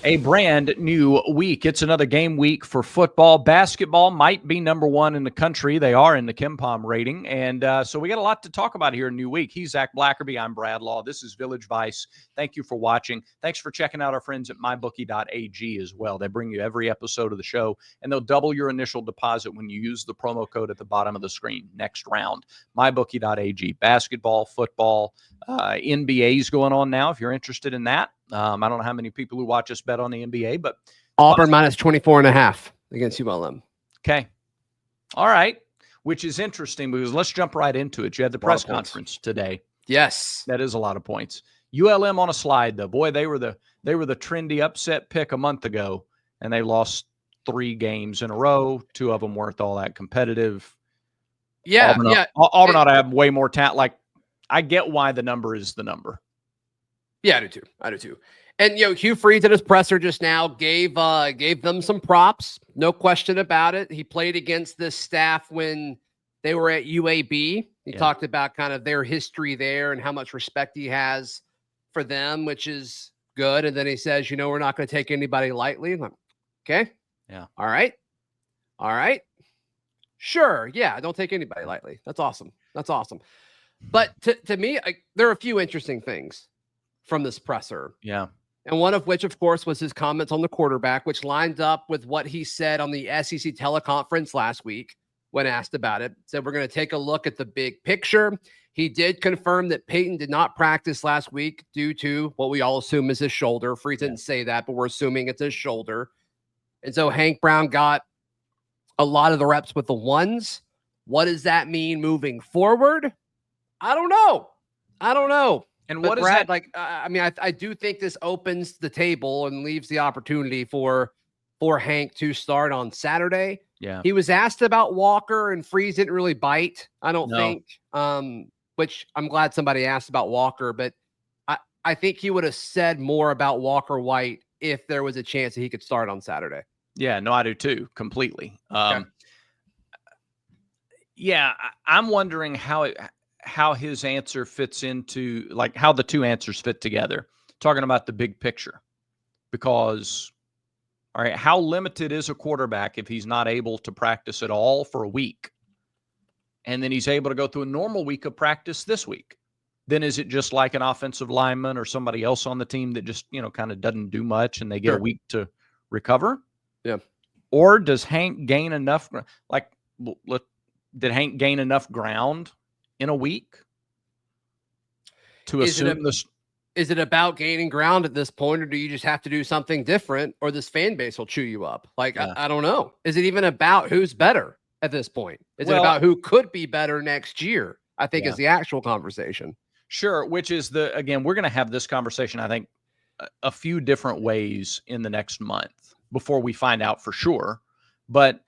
A brand new week. It's another game week for football. Basketball might be number one in the country. They are in the KenPom rating. And so we got a lot to talk about here in New Week. He's Zach Blackerby. I'm Brad Law. This is Village Vice. Thank you for watching. Thanks for checking out our friends at mybookie.ag as well. They bring you every episode of the show, and they'll double your initial deposit when you use the promo code at the bottom of the screen. Next round. Mybookie.ag. Basketball, football, NBA's going on now if you're interested in that. I don't know how many people who watch us bet on the NBA, but Auburn minus 24.5 against ULM. Okay. All right. Which is interesting because let's jump right into it. You had the press conference today. Yes. That is a lot of points. ULM on a slide though. Boy, they were the trendy upset pick a month ago, and they lost 3 games in a row. 2 of them weren't all that competitive. Yeah. Auburn ought to have way more talent. Like, I get why the number is the number. Yeah, I do too. And Hugh Freeze at his presser just now gave them some props, no question about it. He played against this staff when they were at UAB. He talked about kind of their history there and how much respect he has for them, which is good. And then he says, we're not going to take anybody lightly. I'm like, okay, yeah, all right, sure, yeah, don't take anybody lightly. That's awesome. But to me, there are a few interesting things from this presser. Yeah. And one of which, of course, was his comments on the quarterback, which lined up with what he said on the SEC teleconference last week when asked about it. Said, we're going to take a look at the big picture. He did confirm that Payton did not practice last week due to what we all assume is his shoulder. Freeze didn't say that, but we're assuming it's his shoulder. And so Hank Brown got a lot of the reps with the ones. What does that mean moving forward? I don't know. And but what is Brad, that? I do think this opens the table and leaves the opportunity for Hank to start on Saturday. Yeah. He was asked about Walker, and Freeze didn't really bite, I don't think, which I'm glad somebody asked about Walker, but I think he would have said more about Walker White if there was a chance that he could start on Saturday. Yeah, no, I do too, completely. Okay. Yeah, I'm wondering how his answer fits into, like, how the two answers fit together, talking about the big picture. Because, all right, how limited is a quarterback if he's not able to practice at all for a week? And then he's able to go through a normal week of practice this week. Then is it just like an offensive lineman or somebody else on the team that just, kind of doesn't do much and they get a week to recover? Yeah. Or does Hank gain enough, did Hank gain enough ground in a week to assume this? Is it about gaining ground at this point, or do you just have to do something different, or this fan base will chew you up? Like, yeah. I don't know. Is it even about who's better at this point? Is it about who could be better next year? I think is the actual conversation. Sure. Which is again, we're going to have this conversation, I think, a few different ways in the next month before we find out for sure. But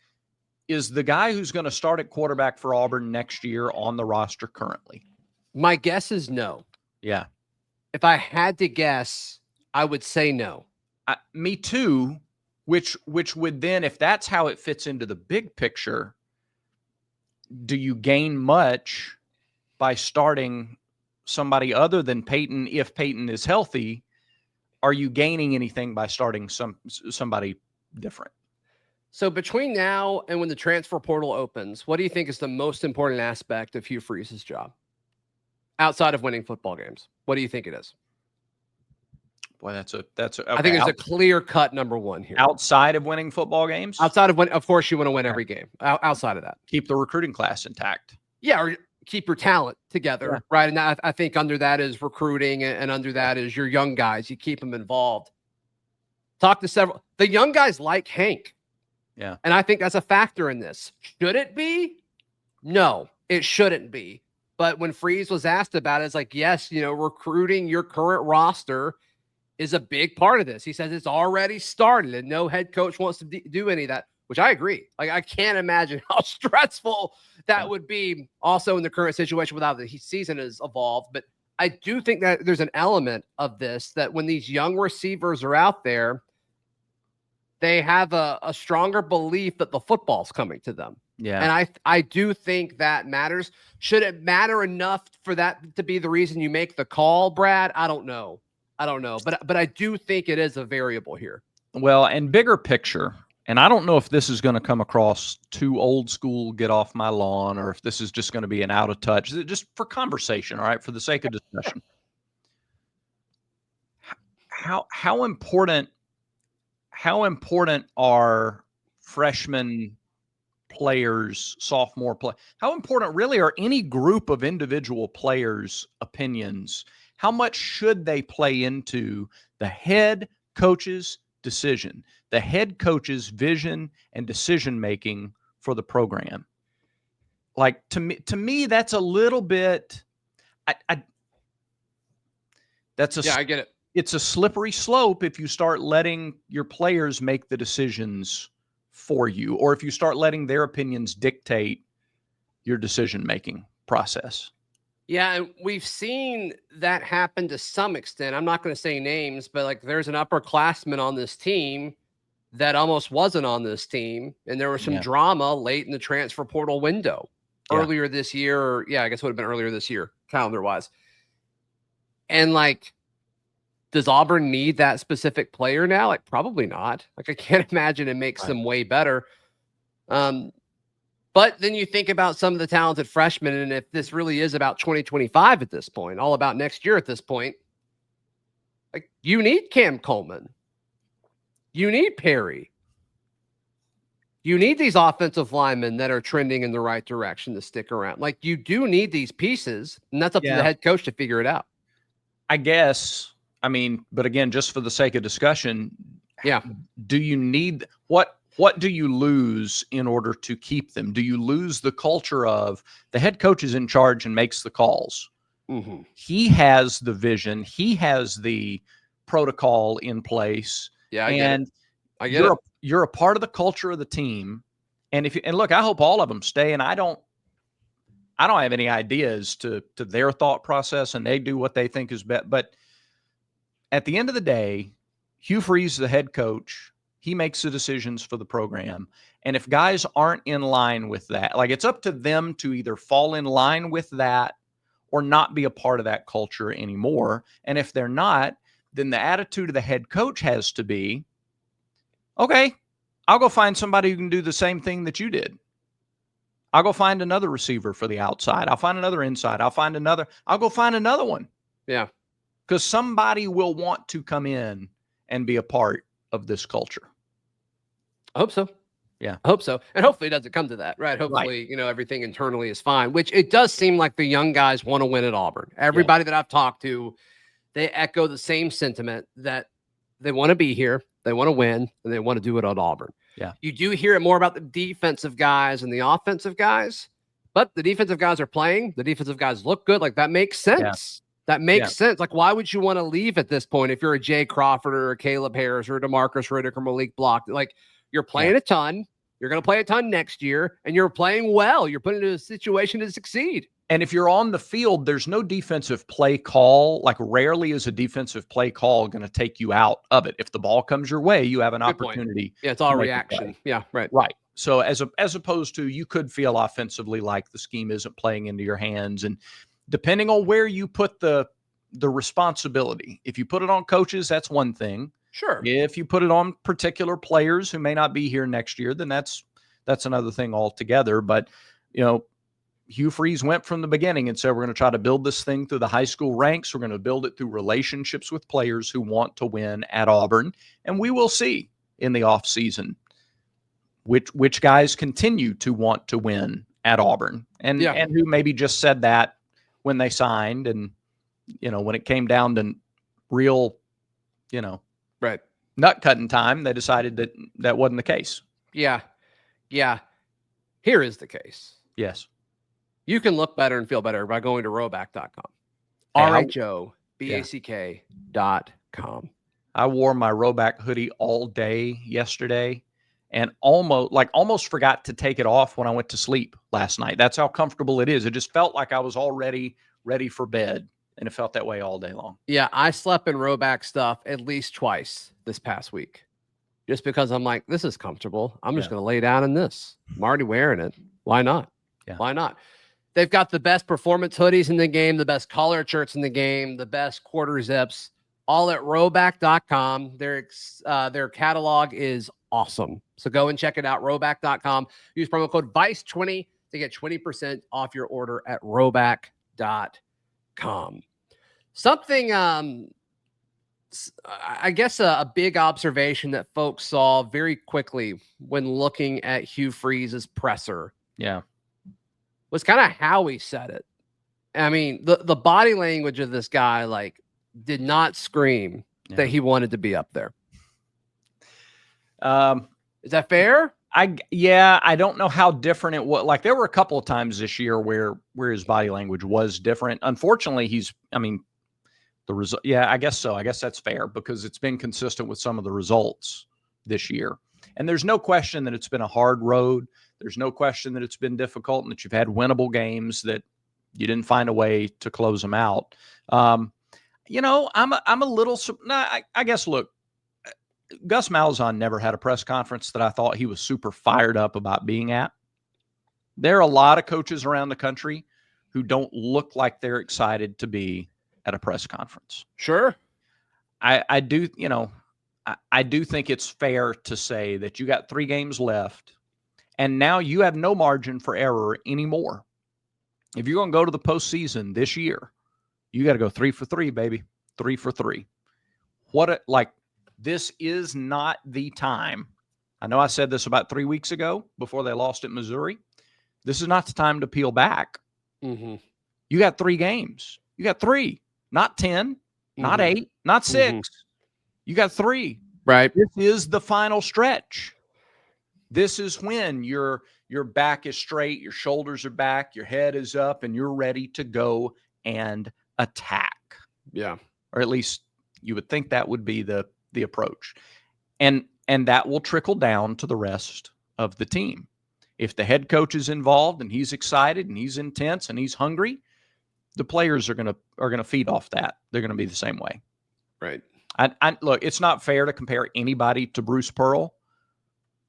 is the guy who's going to start at quarterback for Auburn next year on the roster currently? My guess is no. Yeah. If I had to guess, I would say no. Me too, which would then, if that's how it fits into the big picture, do you gain much by starting somebody other than Payton if Payton is healthy? Are you gaining anything by starting somebody different? So between now and when the transfer portal opens, what do you think is the most important aspect of Hugh Freeze's job? Outside of winning football games, what do you think it is? Boy, that's okay. I think there's a clear-cut number one here. Outside of winning football games? Outside of of course, you want to win every game. Outside of that. Keep the recruiting class intact. Yeah, or keep your talent together, right? And I think under that is recruiting, and under that is your young guys. You keep them involved. Talk to several. The young guys like Hank. Yeah. And I think that's a factor in this. Should it be? No, it shouldn't be. But when Freeze was asked about it, it's like, yes, recruiting your current roster is a big part of this. He says it's already started and no head coach wants to do any of that, which I agree. Like, I can't imagine how stressful that would be also in the current situation without the season has evolved. But I do think that there's an element of this that when these young receivers are out there, they have a stronger belief that the football's coming to them. Yeah. And I do think that matters. Should it matter enough for that to be the reason you make the call, Brad? I don't know. I don't know, but I do think it is a variable here. Well, and bigger picture, and I don't know if this is going to come across too old school, get off my lawn, or if this is just going to be an out of touch, just for conversation, all right, for the sake of discussion. How important are freshman players, sophomore play? How important really are any group of individual players' opinions? How much should they play into the head coach's decision, the head coach's vision and decision making for the program? Like to me, that's a little bit. I get it. It's a slippery slope if you start letting your players make the decisions for you, or if you start letting their opinions dictate your decision-making process. Yeah, and we've seen that happen to some extent. I'm not going to say names, but like there's an upperclassman on this team that almost wasn't on this team, and there was some drama late in the transfer portal window earlier this year. Or, I guess it would have been earlier this year, calendar-wise. And like, does Auburn need that specific player now? Like, probably not. Like, I can't imagine it makes them way better. But then you think about some of the talented freshmen, and if this really is about 2025 at this point, all about next year at this point, like, you need Cam Coleman. You need Perry. You need these offensive linemen that are trending in the right direction to stick around. Like, you do need these pieces, and that's up to the head coach to figure it out. I guess. I mean, but again, just for the sake of discussion, do you need what do you lose in order to keep them? Do you lose the culture of the head coach is in charge and makes the calls? Mm-hmm. He has the vision. He has the protocol in place. Yeah, I get it. You're a part of the culture of the team. And look, I hope all of them stay. And I don't have any ideas to their thought process, and they do what they think is best. But at the end of the day, Hugh Freeze, the head coach, he makes the decisions for the program. And if guys aren't in line with that, like, it's up to them to either fall in line with that or not be a part of that culture anymore. And if they're not, then the attitude of the head coach has to be, okay, I'll go find somebody who can do the same thing that you did. I'll go find another receiver for the outside. I'll find another inside. I'll go find another one. Yeah. Because somebody will want to come in and be a part of this culture. I hope so. Yeah. I hope so. And hopefully it doesn't come to that, right? Hopefully, everything internally is fine, which it does seem like the young guys want to win at Auburn. Everybody that I've talked to, they echo the same sentiment that they want to be here, they want to win, and they want to do it at Auburn. Yeah. You do hear it more about the defensive guys and the offensive guys, but the defensive guys are playing. The defensive guys look good. Like, that makes sense. That makes sense. Like, why would you want to leave at this point if you're a Jay Crawford or a Caleb Harris or a DeMarcus Riddick or Malik Block? Like, you're playing a ton. You're going to play a ton next year, and you're playing well. You're put into a situation to succeed. And if you're on the field, there's no defensive play call. Like, rarely is a defensive play call going to take you out of it. If the ball comes your way, you have an opportunity. Yeah, it's all reaction. Yeah, right. Right. So as opposed to, you could feel offensively like the scheme isn't playing into your hands. And depending on where you put the responsibility, if you put it on coaches, that's one thing. Sure. If you put it on particular players who may not be here next year, then that's another thing altogether. But, Hugh Freeze went from the beginning and said, we're going to try to build this thing through the high school ranks. We're going to build it through relationships with players who want to win at Auburn. And we will see in the offseason which guys continue to want to win at Auburn and who maybe just said that when they signed. And, when it came down to real, right, nut cutting time, they decided that wasn't the case. Yeah. Yeah. Here is the case. Yes. You can look better and feel better by going to rhoback.com. RHOBACK.com. I wore my Rhoback hoodie all day yesterday and almost forgot to take it off when I went to sleep last night. That's how comfortable it is. It just felt like I was already ready for bed, and it felt that way all day long. Yeah, I slept in Rhoback stuff at least twice this past week just because I'm like, this is comfortable. I'm just going to lay down in this. I'm already wearing it. Why not? Yeah. Why not? They've got the best performance hoodies in the game, the best collared shirts in the game, the best quarter zips. all at rowback.com. Their catalog is awesome. So go and check it out, rowback.com. Use promo code VICE20 to get 20% off your order at rowback.com. Something, I guess a big observation that folks saw very quickly when looking at Hugh Freeze's presser. Yeah. Was kind of how he said it. I mean, the body language of this guy, like, did not scream that he wanted to be up there. Is that fair? I don't know how different it was. Like, there were a couple of times this year where his body language was different. Unfortunately, the result. Yeah, I guess so. I guess that's fair because it's been consistent with some of the results this year. And there's no question that it's been a hard road. There's no question that it's been difficult and that you've had winnable games that you didn't find a way to close them out. I'm a little. I guess. Look, Gus Malzahn never had a press conference that I thought he was super fired up about being at. There are a lot of coaches around the country who don't look like they're excited to be at a press conference. Sure. I do think it's fair to say that you got 3 games left and now you have no margin for error anymore. If you're going to go to the postseason this year, you got to go 3 for 3, baby. 3 for 3. This is not the time. I know I said this about 3 weeks ago before they lost at Missouri. This is not the time to peel back. Mm-hmm. You got 3 games. You got 3. Not 10, not 8, not 6. You got 3. Right. This is the final stretch. This is when your back is straight, your shoulders are back, your head is up, and you're ready to go and attack. Yeah. Or at least you would think that would be the approach. And that will trickle down to the rest of the team. If the head coach is involved and he's excited and he's intense and he's hungry, the players are gonna feed off that. They're gonna be the same way. Right. I look, it's not fair to compare anybody to Bruce Pearl,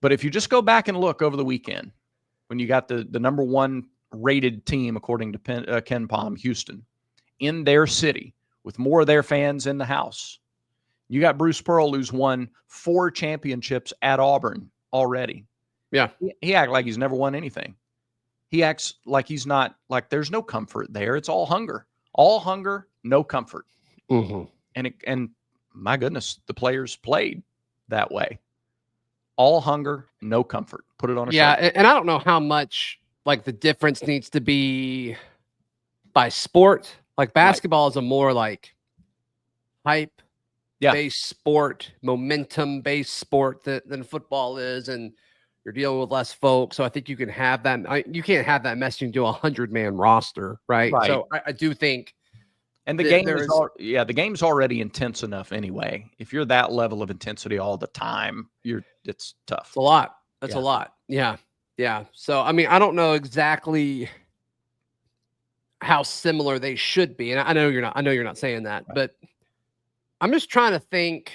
but if you just go back and look over the weekend when you got the number 1 rated team according to Ken Palm, Houston, in their city with more of their fans in the house, you got Bruce Pearl who's won 4 championships at Auburn already. Yeah, he acts like he's never won anything. He acts like he's not, like there's no comfort there. It's all hunger, no comfort. Mm-hmm. And my goodness, the players played that way. All hunger, no comfort. Put it on a shirt. Yeah, and I don't know how much like the difference needs to be by sport. Like basketball is a more like hype based sport, momentum based sport than football is, and you're dealing with less folks. So I think you can have that. You can't have that messaging to a 100-man roster, right? So I do think. And the game's already intense enough anyway. If you're that level of intensity all the time, it's tough. It's a lot. That's a lot. Yeah. Yeah. So I mean, I don't know exactly how similar they should be. And I know you're not saying that, but I'm just trying to think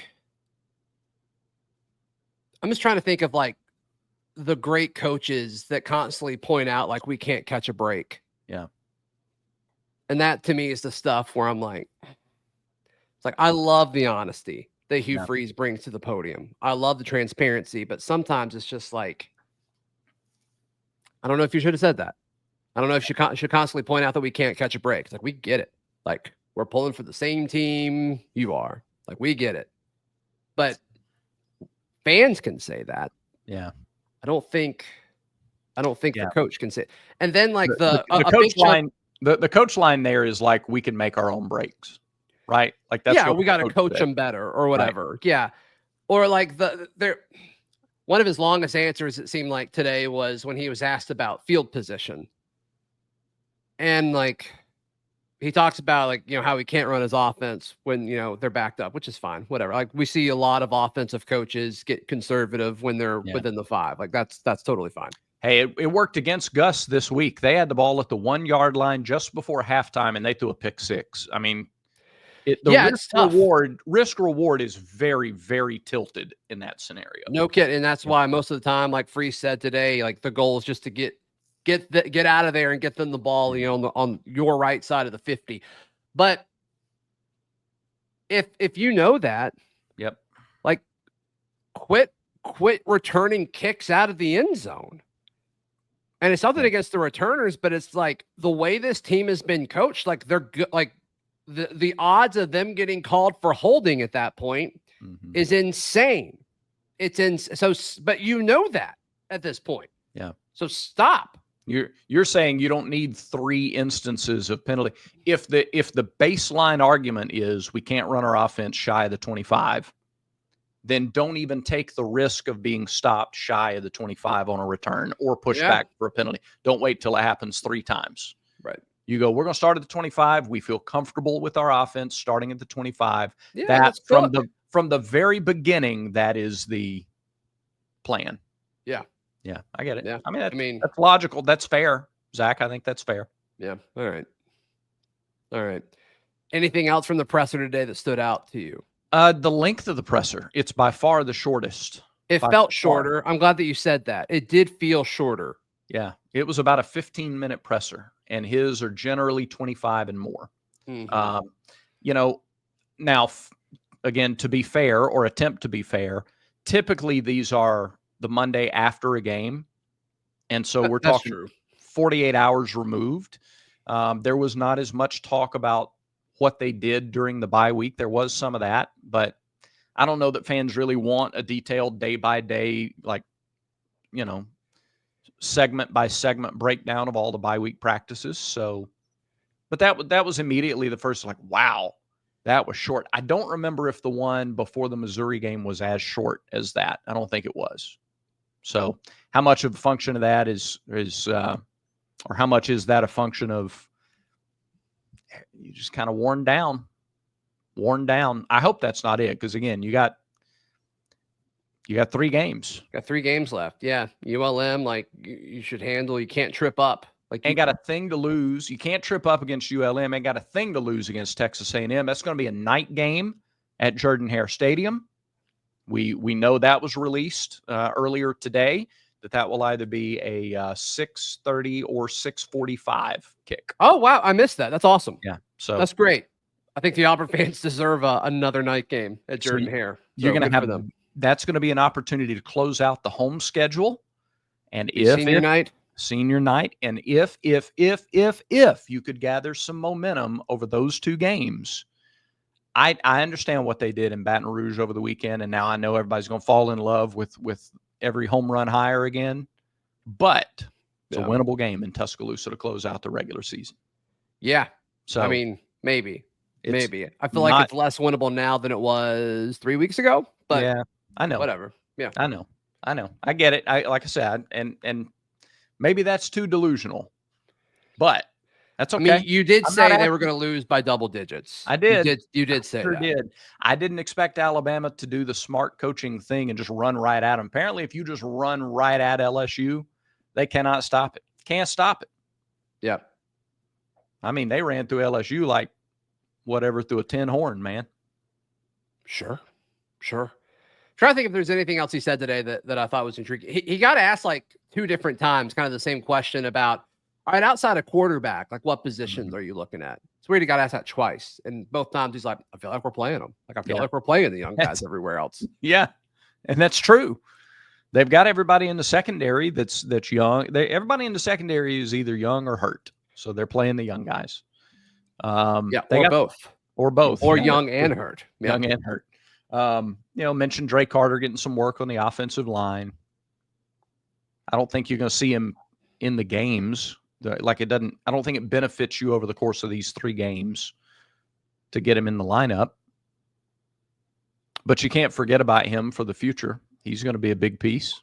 of like the great coaches that constantly point out like we can't catch a break. Yeah. And that to me is the stuff where I'm like, it's like, I love the honesty that Hugh Freeze brings to the podium. I love the transparency, but sometimes it's just like, I don't know if you should have said that. I don't know if you should constantly point out that we can't catch a break. It's like, we get it. Like, we're pulling for the same team you are. Like, we get it. But fans can say that. Yeah. I don't think the coach can say it. And then like the coach line. The coach line there is like, we can make our own breaks, right? Like that's we got to coach them better or whatever. Right. Yeah. Or like one of his longest answers, it seemed like today, was when he was asked about field position. And like, he talks about like, how he can't run his offense when, they're backed up, which is fine. Whatever. Like we see a lot of offensive coaches get conservative when they're within the 5. Like that's totally fine. Hey, it worked against Gus this week. They had the ball at the 1-yard line just before halftime, and they threw a pick 6. I mean, risk reward is very, very tilted in that scenario. No kidding, and that's why most of the time, like Freeze said today, like the goal is just to get out of there and get them the ball, on your right side of the 50. But if you know that, Yep. like quit returning kicks out of the end zone. And it's nothing against the returners, but it's like the way this team has been coached, like they're good, like the odds of them getting called for holding at that point is insane. But you know that at this point. Yeah. So stop. You're saying you don't need 3 instances of penalty. If the baseline argument is we can't run our offense shy of the 25, then don't even take the risk of being stopped shy of the 25 on a return or push back for a penalty. Don't wait till it happens 3 times. Right. You go, we're going to start at the 25. We feel comfortable with our offense starting at the 25. Yeah, that from the very beginning, that is the plan. Yeah. Yeah, I get it. Yeah. I mean, that's logical. That's fair. Zach, I think that's fair. Yeah. All right. Anything else from the presser today that stood out to you? The length of the presser. It's by far the shortest. It felt shorter. I'm glad that you said that. It did feel shorter. Yeah. It was about a 15-minute presser, and his are generally 25 and more. Now, again, to be fair or attempt to be fair, typically these are the Monday after a game. And so we're talking 48 hours removed. There was not as much talk about what they did during the bye week. There was some of that, but I don't know that fans really want a detailed day by day, segment by segment breakdown of all the bye week practices. So, but that was immediately the first, like, wow, that was short. I don't remember if the one before the Missouri game was as short as that. I don't think it was. So how much of a function of that or how much is that a function of you just kind of worn down? I hope that's not it. Cause again, you got 3 games. Got 3 games left. Yeah. ULM, like you should handle, you can't trip up. Like ain't got a thing to lose. You can't trip up against ULM. Ain't got a thing to lose against Texas A&M. That's going to be a night game at Jordan-Hare Stadium. We know that was released earlier today, that will either be a 6:30 or 6:45 kick. Oh, wow. I missed that. That's awesome. Yeah. So that's great. I think the Auburn fans deserve another night game at Jordan-Hare. You're going to have them. That's going to be an opportunity to close out the home schedule. And senior night. And if you could gather some momentum over those 2 games, I understand what they did in Baton Rouge over the weekend, and now I know everybody's going to fall in love with every home run higher again. But it's a winnable game in Tuscaloosa to close out the regular season. Yeah. So I mean, maybe. I feel like it's less winnable now than it was 3 weeks ago. But yeah, I know. Whatever. Yeah, I know. I get it. Like I said, and maybe that's too delusional, but that's okay. I mean, you did say they were going to lose by double digits. I did. You did say that. Did. I didn't expect Alabama to do the smart coaching thing and just run right at them. Apparently, if you just run right at LSU, they cannot stop it. Can't stop it. Yep. I mean, they ran through LSU like whatever through a tin horn, man. Sure. Trying to think if there's anything else he said today that I thought was intriguing. He got asked like 2 different times, kind of the same question about, all right, outside of quarterback, like what positions are you looking at? It's weird he got asked that twice. And both times he's like, I feel like we're playing them. Like I feel like we're playing the young guys everywhere else. Yeah. And that's true. They've got everybody in the secondary that's young. Everybody in the secondary is either young or hurt. So they're playing the young guys. Both. Or young and hurt. Yeah. Young and hurt. Mentioned Drake Carter getting some work on the offensive line. I don't think you're going to see him in the games. I don't think it benefits you over the course of these 3 games to get him in the lineup. But you can't forget about him for the future. He's going to be a big piece.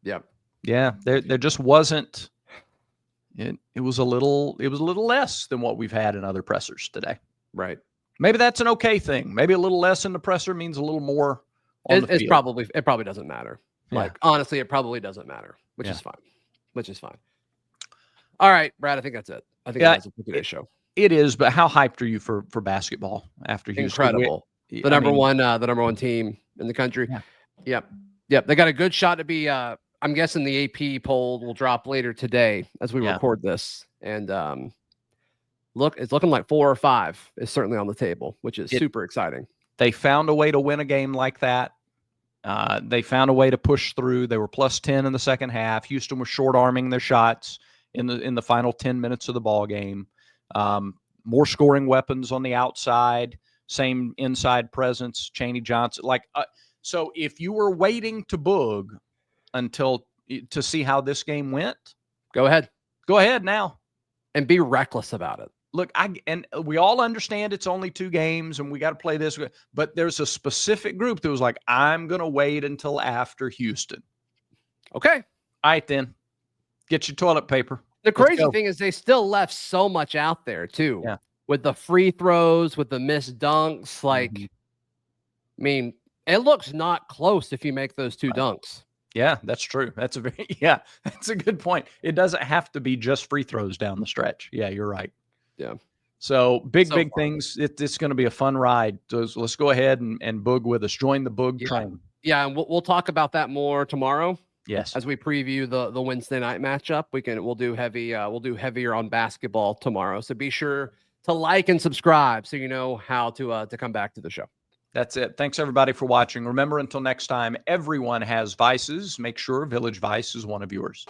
Yep. Yeah. There just wasn't. It was a little less than what we've had in other pressers today. Right. Maybe that's an okay thing. Maybe a little less in the presser means a little more on the field. It probably doesn't matter. Yeah. Like, honestly, it probably doesn't matter, which is fine. All right, Brad, I think that's it. I think that's it for today's show. It is, but how hyped are you for basketball after Houston? Incredible. The number one team in the country. Yeah. Yep. They got a good shot to be, I'm guessing the AP poll will drop later today as we record this. And It's looking like 4 or 5 is certainly on the table, which is super exciting. They found a way to win a game like that. They found a way to push through. They were plus 10 in the second half. Houston was short arming their shots in the final 10 minutes of the ball game. More scoring weapons on the outside, same inside presence, Chaney Johnson. So if you were waiting to boog to see how this game went, go ahead now and be reckless about it. Look, and we all understand it's only 2 games and we got to play this, but there's a specific group that was like, I'm going to wait until after Houston. Okay. All right, then. Get your toilet paper. The crazy thing is they still left so much out there, too. Yeah. With the free throws, with the missed dunks. Like, I mean, it looks not close if you make those 2 dunks. Yeah, that's true. That's a good point. It doesn't have to be just free throws down the stretch. Yeah, you're right. Yeah. So big things. It's going to be a fun ride. So let's go ahead and boog with us. Join the boog train. Yeah, and we'll talk about that more tomorrow. Yes. As we preview the Wednesday night matchup, we'll do heavier on basketball tomorrow. So be sure to like and subscribe so you know how to come back to the show. That's it. Thanks everybody for watching. Remember, until next time, everyone has vices. Make sure Village Vice is one of yours.